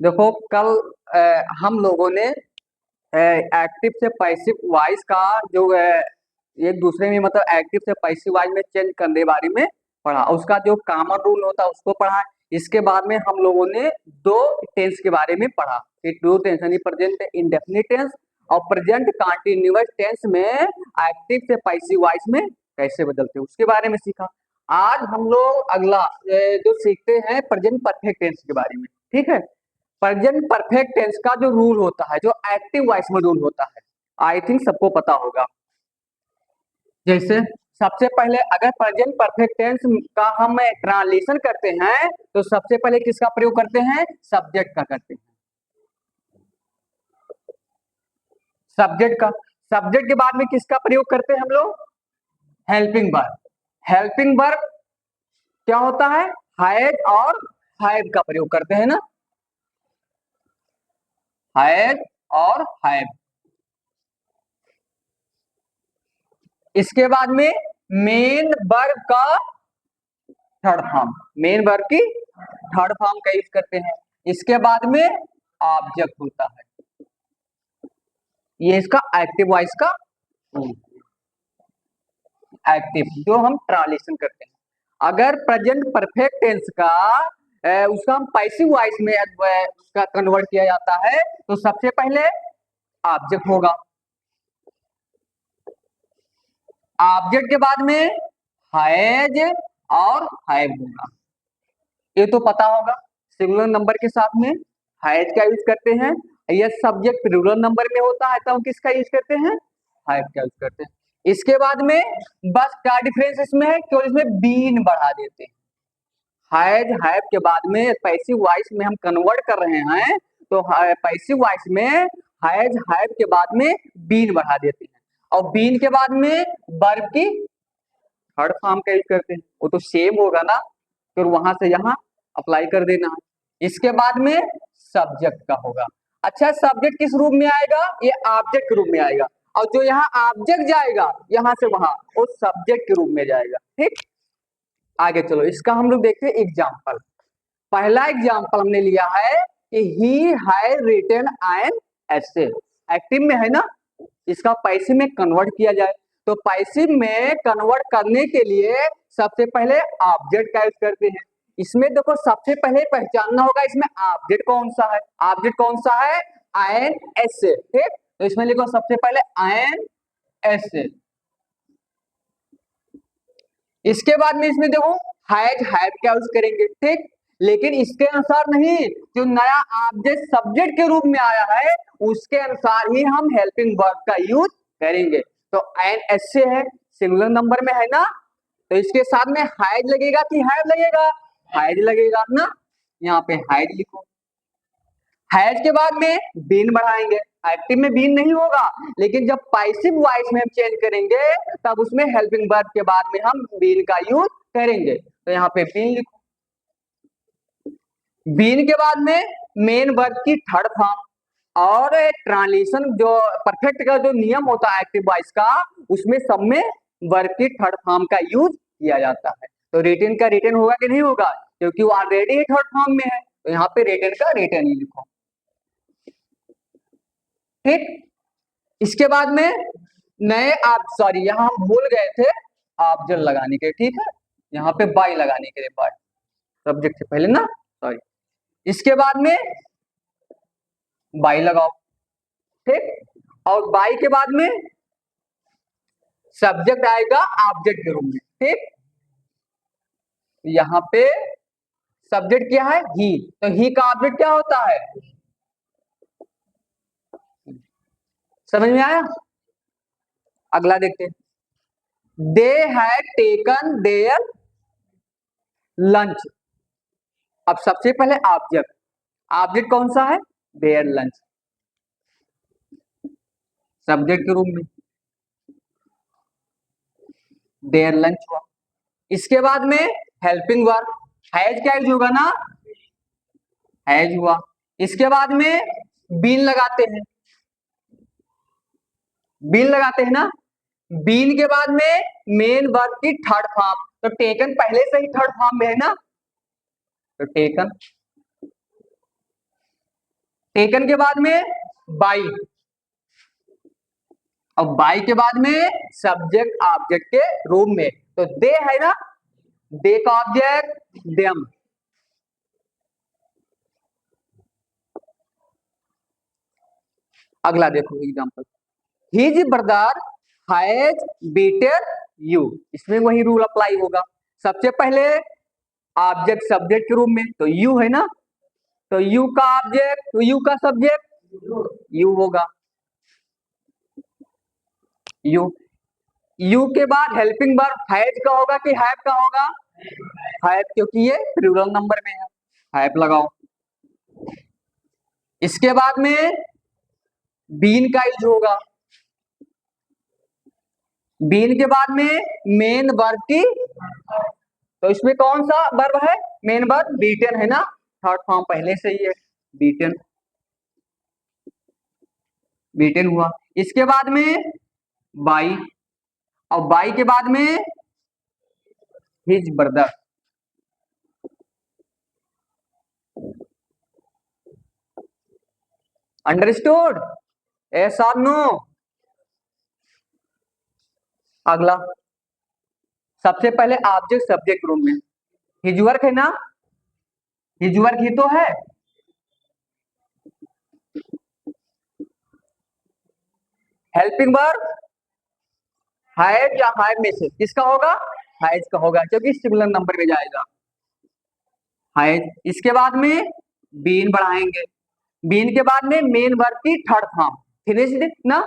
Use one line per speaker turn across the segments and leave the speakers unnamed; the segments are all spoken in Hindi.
देखो कल हम लोगों ने एक्टिव से पैसिव वॉइस का जो एक दूसरे में मतलब एक्टिव से पैसिव वॉइस में चेंज करने के बारे में पढ़ा। उसका जो कॉमन रूल होता है उसको पढ़ा। इसके बाद में हम लोगों ने दो टेंस के बारे में पढ़ा कि ट्रू टेंस यानी प्रेजेंट इंडेफिनिट टेंस और प्रेजेंट कंटीन्यूअस टेंस में एक्टिव से पैसिव वॉइस में कैसे बदलते हैं उसके बारे में सीखा। आज हम लोग अगला जो सीखते हैं प्रेजेंट परफेक्ट टेंस के बारे में। ठीक है, प्रेजेंट परफेक्ट टेंस का जो रूल होता है, जो एक्टिव वॉइस में रूल होता है, आई थिंक सबको पता होगा। जैसे सबसे पहले अगर प्रेजेंट परफेक्ट टेंस का हम ट्रांसलेशन करते हैं तो सबसे पहले किसका प्रयोग करते हैं? सब्जेक्ट का करते हैं। सब्जेक्ट का, सब्जेक्ट के बाद में किसका प्रयोग करते हैं हम लोग? Helping verb. हेल्पिंग वर्ब क्या होता है? हैज और हैव का प्रयोग करते हैं ना, हैज और हैव। इसके बाद में मेन वर्ब का थर्ड फॉर्म, मेन वर्ब की थर्ड फॉर्म का यूज करते हैं। इसके बाद में ऑब्जेक्ट होता है, ये इसका एक्टिव वॉइस का एक्टिव जो हम ट्रांसलेशन करते हैं। अगर प्रेजेंट परफेक्ट टेंस का उसका हम पैसिव वॉइस में उसका कन्वर्ट किया जाता है तो सबसे पहले ऑब्जेक्ट होगा, ऑब्जेक्ट के बाद में हैज और हैव होगा। ये तो पता होगा सिंगुलर नंबर के साथ में हैज का यूज करते हैं, यह सब्जेक्ट प्लूरल नंबर में होता है तो हम किसका यूज करते हैं? हैव का यूज करते हैं। इसके बाद में बस क्या डिफरेंस इसमें है, केवल इसमें बीन बढ़ा देते हैं। हैज हैव के बाद में पैसिव वॉइस में हम कन्वर्ट कर रहे हैं तो पैसिव वॉइस में हैज हैव के बाद में बीन बढ़ा देते हैं और बीन के बाद में वर्ब की थर्ड फॉर्म का यूज करते हैं। वो तो सेम होगा ना, फिर वहां से यहाँ अप्लाई कर देना है। इसके बाद में सब्जेक्ट का होगा। अच्छा, सब्जेक्ट किस रूप में आएगा? ये ऑब्जेक्ट के रूप में आएगा और जो यहाँ ऑब्जेक्ट जाएगा यहाँ से वहां वो सब्जेक्ट के रूप में जाएगा। ठीक, आगे चलो इसका हम लोग देखते हैं एग्जाम्पल। पहला एग्जाम्पल हमने लिया है कि he has written an essay. Active में है ना, इसका पैसिव में कन्वर्ट किया जाए तो पैसिव में कन्वर्ट करने के लिए सबसे पहले ऑब्जेक्ट का यूज करते हैं। इसमें देखो सबसे पहले पहचानना होगा इसमें ऑब्जेक्ट कौन सा है। ऑब्जेक्ट कौन सा है? An essay. ठीक, तो इसमें लिखो सबसे पहले एन एसे। इसके बाद में इसमें देखो हैज हैव का यूज करेंगे। ठीक, लेकिन इसके अनुसार नहीं, जो नया ऑब्जेक्ट सब्जेक्ट के रूप में आया है उसके अनुसार ही हम हेल्पिंग वर्ब का यूज करेंगे। तो एन एसे है, सिंगुलर नंबर में है ना, तो इसके साथ में हैज लगेगा कि हैव लगेगा? हैज लगेगा ना, यहाँ पे हैज लिखो। हैज के बाद में बीन बढ़ाएंगे। एक्टिव में बीन नहीं होगा, लेकिन जब पैसिव वॉइस में हम चेंज करेंगे तब उसमें हेल्पिंग वर्ब के बाद में हम बीन का यूज करेंगे। तो यहाँ पे बीन लिखो। बीन के बाद में मेन वर्ब की थर्ड फॉर्म और ट्रांसलेशन जो परफेक्ट का जो नियम होता है एक्टिव वॉइस का, उसमें सब में वर्ब की थर्ड फॉर्म का यूज किया जाता है। तो रिटन का रिटन होगा कि नहीं होगा? क्योंकि वो ऑलरेडी थर्ड फॉर्म में है तो यहाँ पे रिटन का रिटन ही लिखो। ठीक, इसके बाद में नए आप सॉरी यहाँ हम भूल गए थे ऑब्जेक्ट लगाने के। ठीक है, यहाँ पे बाय लगाने के लिए, बाय सब्जेक्ट से पहले ना, सॉरी। इसके बाद में बाय लगाओ। ठीक, और बाय के बाद में सब्जेक्ट आएगा ऑब्जेक्ट के रूप में। ठीक, यहाँ पे सब्जेक्ट क्या है? ही, तो ही का ऑब्जेक्ट क्या होता है? समझ में आया? अगला देखते हैं। They had taken there lunch. अब सबसे पहले ऑब्जेक्ट, ऑब्जेक्ट कौन सा है? देयर लंच, सब्जेक्ट के रूप में देयर लंच हुआ। इसके बाद में हेल्पिंग वर्ब हैज क्या यूज होगा ना, हैज हुआ। इसके बाद में बीन लगाते हैं, बीन लगाते हैं ना, बीन के बाद में मेन वर्ब की थर्ड फॉर्म, तो टेकन पहले से ही थर्ड फॉर्म में है ना, तो टेकन। टेकन के बाद में बाई, और बाई के बाद में सब्जेक्ट ऑब्जेक्ट के रूप में, तो दे है ना, दे का ऑब्जेक्ट देम। अगला देखो example, his brother has beated you, इसमें वही रूल अप्लाई होगा। सबसे पहले ऑब्जेक्ट सब्जेक्ट के रूप में, तो यू है ना, तो यू का ऑब्जेक्ट, तो यू का सब्जेक्ट यू होगा, यू। यू के बाद हेल्पिंग वर्ब हैज का होगा कि हैव का होगा, हैव, क्योंकि ये प्लूरल नंबर में है, हैव लगाओ। इसके बाद में बीन का यूज होगा, बीन के बाद में मेन वर्ब की, तो इसमें कौन सा वर्ब है, मेन वर्ब बीटन है ना, थर्ड फॉर्म पहले से ही है, बीटन, बीटन हुआ। इसके बाद में बाई, और बाई के बाद में हिज ब्रदर, अंडरस्टूड, ऐसा नो। अगला, सबसे पहले ऑब्जेक्ट सब्जेक्ट रूम में, हिज वर्क है ना, हिज वर्क ही तो है, हेल्पिंग वर्ब हैव या हैव में से किसका होगा, हैज का होगा, क्योंकि सिंगुलर नंबर में जाएगा, हैज। इसके बाद में बीन बढ़ाएंगे, बीन के बाद में मेन वर्ब की थर्ड फॉर्म, फिनिश्ड ना।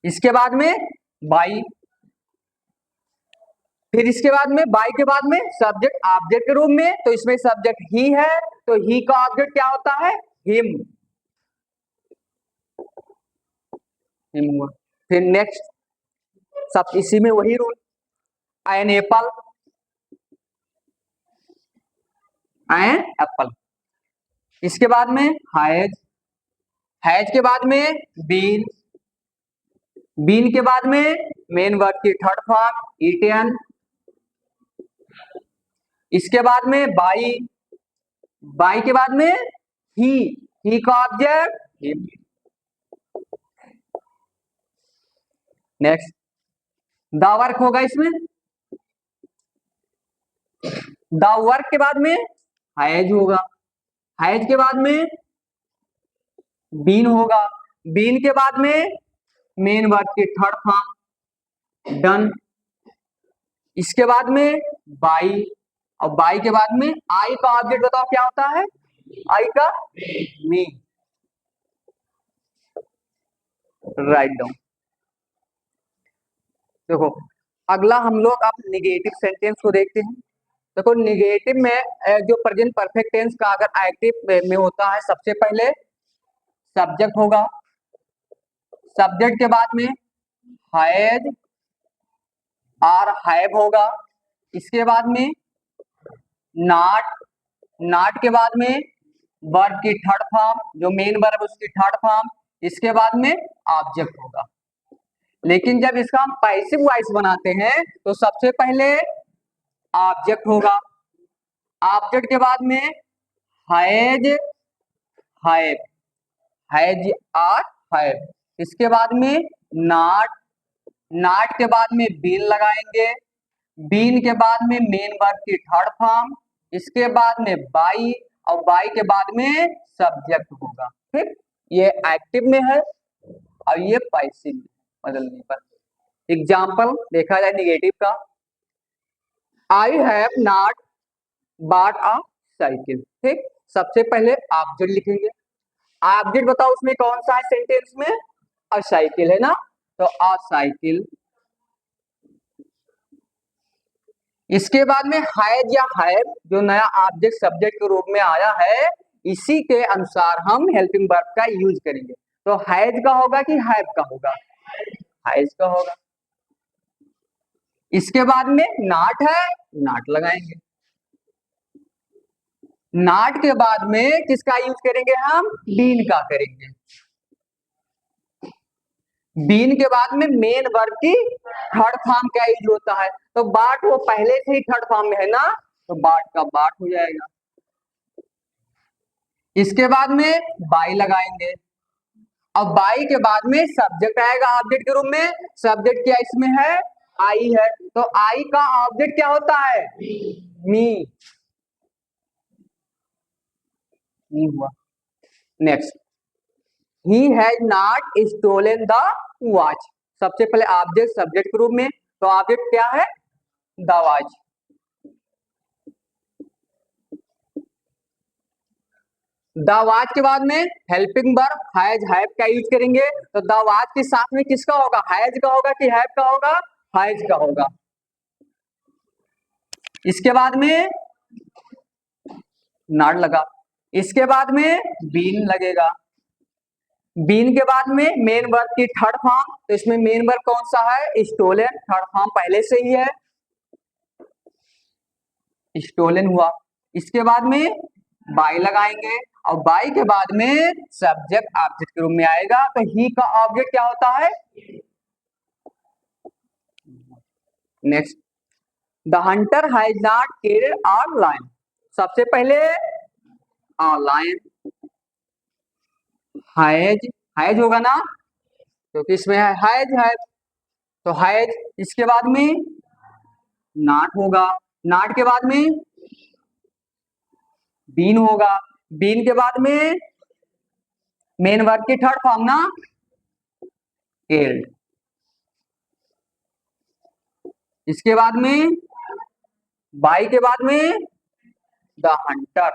इसके बाद में बाई, फिर इसके बाद में बाई के बाद में सब्जेक्ट ऑब्जेक्ट के रूप में, तो इसमें सब्जेक्ट ही है, तो ही का ऑब्जेक्ट क्या होता है, हिम, हिम हुआ। फिर नेक्स्ट, सब इसी में वही rule, an apple, an apple. इसके बाद में हैज, हैज के बाद में बीन, बीन के बाद में मेन वर्ब की थर्ड फॉर्म ईटेन। इसके बाद में बाई, बाई के बाद में ही का object him. Next, the work होगा इसमें, द वर्क के बाद में हैज होगा, हैज के बाद में बीन होगा, बीन के बाद में मेन वर्ब की थर्ड फॉर्म डन। इसके बाद में बाई, और बाई के बाद में आई का ऑब्जेक्ट बताओ क्या होता है, आई का मी, राइट डाउन। देखो अगला हम लोग अब निगेटिव सेंटेंस को देखते हैं। देखो निगेटिव में जो प्रेजेंट परफेक्ट टेंस का अगर एक्टिव में होता है, सबसे पहले सब्जेक्ट होगा, सब्जेक्ट के बाद में हैज और हैव होगा, इसके बाद में नॉट, नॉट के बाद में वर्ब की थर्ड फॉर्म, जो मेन वर्ब उसकी थर्ड फॉर्म, इसके बाद में ऑब्जेक्ट होगा। लेकिन जब इसका हम पैसिव वॉइस बनाते हैं तो सबसे पहले ऑब्जेक्ट होगा, ऑब्जेक्ट के बाद में हैज, हैव, हैज और हैव, इसके बाद में नॉट, नॉट के बाद में बीन लगाएंगे, बीन के बाद में मेन वर्ब की थर्ड फॉर्म, इसके बाद में बाई, और बाई के बाद में सब्जेक्ट होगा। ठीक, ये एक्टिव में है और ये पैसिव में, बदलने पर। एग्जाम्पल देखा जाए निगेटिव का, I have not bought a cycle. ठीक, सबसे पहले ऑब्जेक्ट लिखेंगे, ऑब्जेक्ट बताओ उसमें कौन सा है सेंटेंस में, अ साइकिल है ना, तो अ साइकिल। इसके बाद में हैज या हैव, जो नया ऑब्जेक्ट सब्जेक्ट के रूप में आया है, इसी के अनुसार हम हेल्पिंग वर्ब का यूज करेंगे। तो हैज का होगा कि हैव का होगा, हैज का होगा। इसके बाद में नॉट है, नॉट लगाएंगे, नॉट के बाद में किसका यूज करेंगे हम, बीन का करेंगे, बीन के बाद में मेन वर्ब की थर्ड फॉर्म का यूज होता है, तो बाट वो पहले से ही थर्ड फॉर्म में है ना, तो बाट का बाट हो जाएगा। इसके बाद में बाई लगाएंगे। अब बाई के बाद में सब्जेक्ट आएगा ऑब्जेक्ट के रूप में। सब्जेक्ट क्या इसमें है? आई है। तो आई का ऑब्जेक्ट क्या होता है? मी। मी हुआ। Next, he has not stolen the watch. सबसे पहले ऑब्जेक्ट सब्जेक्ट के रूप में, तो ऑब्जेक्ट क्या है? The watch. द वॉच के बाद में हेल्पिंग वर्ब हैज हैव का यूज करेंगे। तो द वॉच के साथ में किसका होगा? हैज का होगा कि हैव का होगा? हैज का होगा। इसके बाद में नॉट लगा। इसके बाद में बीन लगेगा। बीन के बाद में मेन वर्ब की थर्ड फॉर्म, तो इसमें मेन वर्ब कौन सा है? स्टोलन। थर्ड फॉर्म पहले से ही है, स्टोलन हुआ। इसके बाद में बाई लगाएंगे और बाई के बाद में सब्जेक्ट ऑब्जेक्ट के रूप में आएगा। तो ही का ऑब्जेक्ट क्या होता है? Next, the hunter has not killed a lion. सबसे पहले अ लायन, हैज, हैज होगा ना, क्योंकि इसमें है तो हैज। इसके बाद में नॉट होगा। नॉट के बाद में बीन होगा। बीन के बाद में मेन वर्ब की थर्ड फॉर्म ना, किल्ड। इसके बाद में बाई के बाद में द हंटर।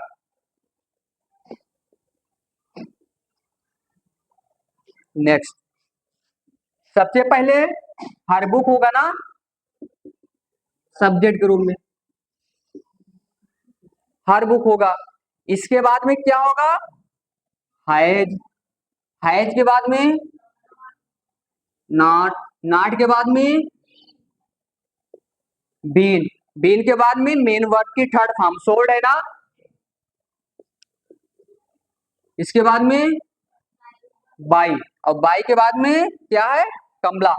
नेक्स्ट, सबसे पहले हर बुक होगा ना, सब्जेक्ट के रूप में हर बुक होगा। इसके बाद में क्या होगा? हैज। हैज के बाद में नॉट। नॉट के बाद में बीन। बीन के बाद में मेन वर्ब की थर्ड फॉर्म सोल्ड है ना। इसके बाद में बाई, और बाई के बाद में क्या है? कमला।